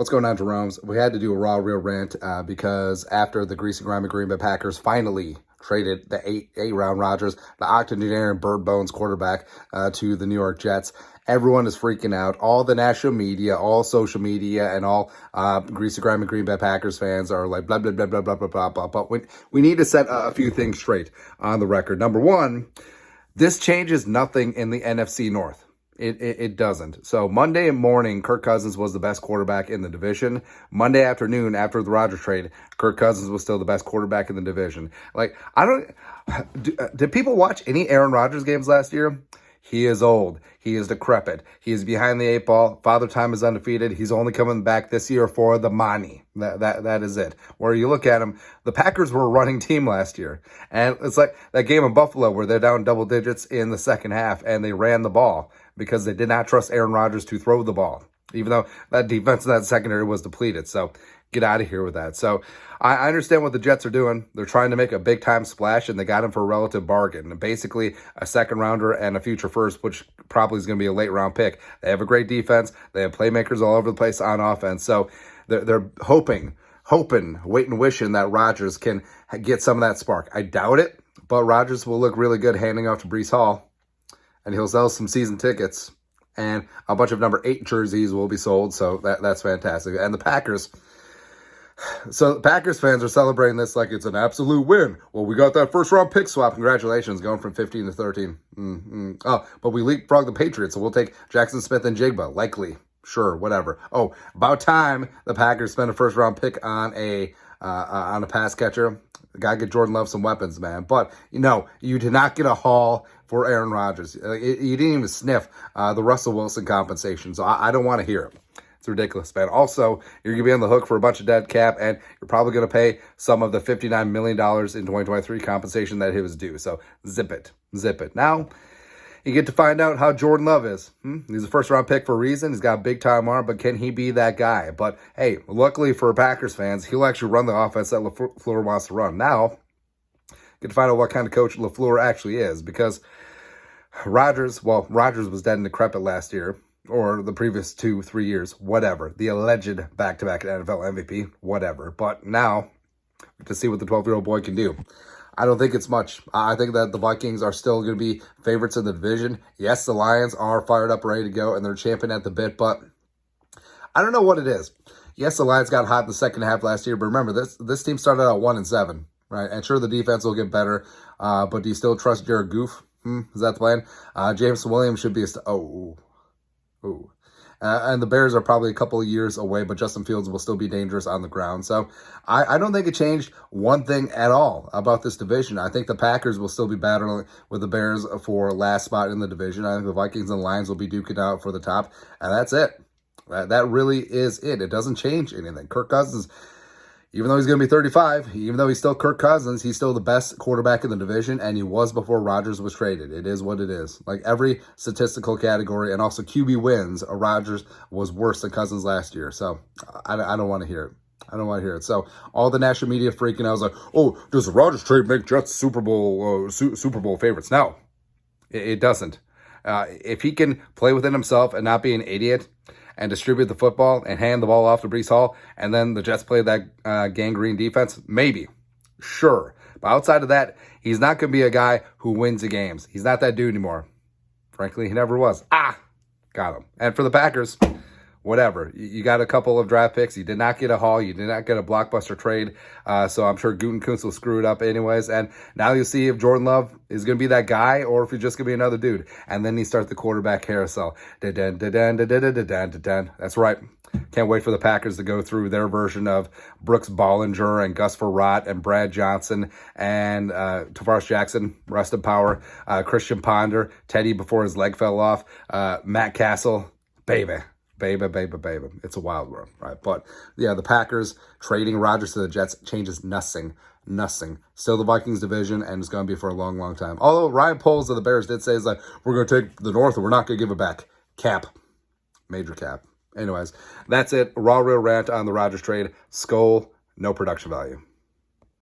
What's going on, Jerome's? We had to do a raw, real rant because after the Greasy, Grimy Green Bay Packers finally traded the eight-round Rodgers, the octogenarian bird bones quarterback, to the New York Jets, everyone is freaking out. All the national media, all social media, and all Greasy, Grimy Green Bay Packers fans are like, blah, blah, blah, blah, blah, blah, blah, blah. But we need to set a few things straight on the record. Number one, this changes nothing in the NFC North. It doesn't. So Monday morning, Kirk Cousins was the best quarterback in the division. Monday afternoon, after the Rodgers trade, Kirk Cousins was still the best quarterback in the division. Like, did people watch any Aaron Rodgers games last year? He is old. He is decrepit. He is behind the eight ball. Father Time is undefeated. He's only coming back this year for the money. That is it. Where you look at him, the Packers were a running team last year. And it's like that game in Buffalo where they're down double digits in the second half and they ran the ball because they did not trust Aaron Rodgers to throw the ball, even though that defense in that secondary was depleted. So get out of here with that. So I understand what the Jets are doing. They're trying to make a big-time splash, and they got him for a relative bargain. Basically, a second-rounder and a future first, which probably is going to be a late-round pick. They have a great defense. They have playmakers all over the place on offense. So they're hoping, waiting, wishing that Rodgers can get some of that spark. I doubt it, but Rodgers will look really good handing off to Breece Hall, and he'll sell some season tickets, and a bunch of number 8 jerseys will be sold. So that's fantastic. And the Packers... So the Packers fans are celebrating this like it's an absolute win. Well, we got that first-round pick swap. Congratulations, going from 15 to 13. Oh, but we leapfrogged the Patriots, so we'll take Jackson Smith and Jigba. Likely. Sure, whatever. Oh, about time the Packers spent a first-round pick on a pass catcher. Got to get Jordan Love some weapons, man. But, you did not get a haul for Aaron Rodgers. You didn't even sniff the Russell Wilson compensation, so I don't want to hear it. It's ridiculous, man. Also, you're going to be on the hook for a bunch of dead cap, and you're probably going to pay some of the $59 million in 2023 compensation that he was due. So zip it. Now, you get to find out how Jordan Love is. He's a first-round pick for a reason. He's got a big-time arm, but can he be that guy? But, hey, luckily for Packers fans, he'll actually run the offense that LaFleur wants to run. Now, get to find out what kind of coach LaFleur actually is, because Rodgers was dead and decrepit last year, or the previous 2-3 years, whatever. The alleged back-to-back NFL MVP, whatever. But now, to see what the 12-year-old boy can do. I don't think it's much. I think that the Vikings are still going to be favorites in the division. Yes, the Lions are fired up, ready to go, and they're champing at the bit, but I don't know what it is. Yes, the Lions got hot in the second half last year, but remember, this team started out 1-7, right? And sure, the defense will get better, but do you still trust Jared Goff? Is that the plan? James Williams should be and the Bears are probably a couple of years away, but Justin Fields will still be dangerous on the ground. So I don't think it changed one thing at all about this division. I think the Packers will still be battling with the Bears for last spot in the division. I think the Vikings and Lions will be duking out for the top, and that's it. That really is it. It doesn't change anything. Kirk Cousins, even though he's going to be 35, even though he's still Kirk Cousins, he's still the best quarterback in the division, and he was before Rodgers was traded. It is what it is. Like every statistical category, and also QB wins, Rodgers was worse than Cousins last year. So I don't want to hear it. I don't want to hear it. So all the national media freaking out. I was like, oh, does the Rodgers trade make Jets Super Bowl favorites? No, it doesn't. If he can play within himself and not be an idiot and distribute the football and hand the ball off to Breece Hall, and then the Jets play that gangrene defense, maybe. Sure. But outside of that, he's not going to be a guy who wins the games. He's not that dude anymore. Frankly, he never was. Got him. And for the Packers, whatever. You got a couple of draft picks. You did not get a haul. You did not get a blockbuster trade. So I'm sure Gutekunst will screw it up anyways. And now you'll see if Jordan Love is going to be that guy or if he's just going to be another dude. And then he starts the quarterback carousel. That's right. Can't wait for the Packers to go through their version of Brooks Bollinger and Gus Frerotte and Brad Johnson and Tavares Jackson, rest in power, Christian Ponder, Teddy before his leg fell off, Matt Castle, baby. It's a wild world, right? But, yeah, the Packers trading Rodgers to the Jets changes nothing. Still the Vikings division, and it's going to be for a long, long time. Although Ryan Poles of the Bears did say, we're going to take the North and we're not going to give it back. Cap. Major cap. Anyways, that's it. Raw, real rant on the Rodgers trade. Skol, no production value.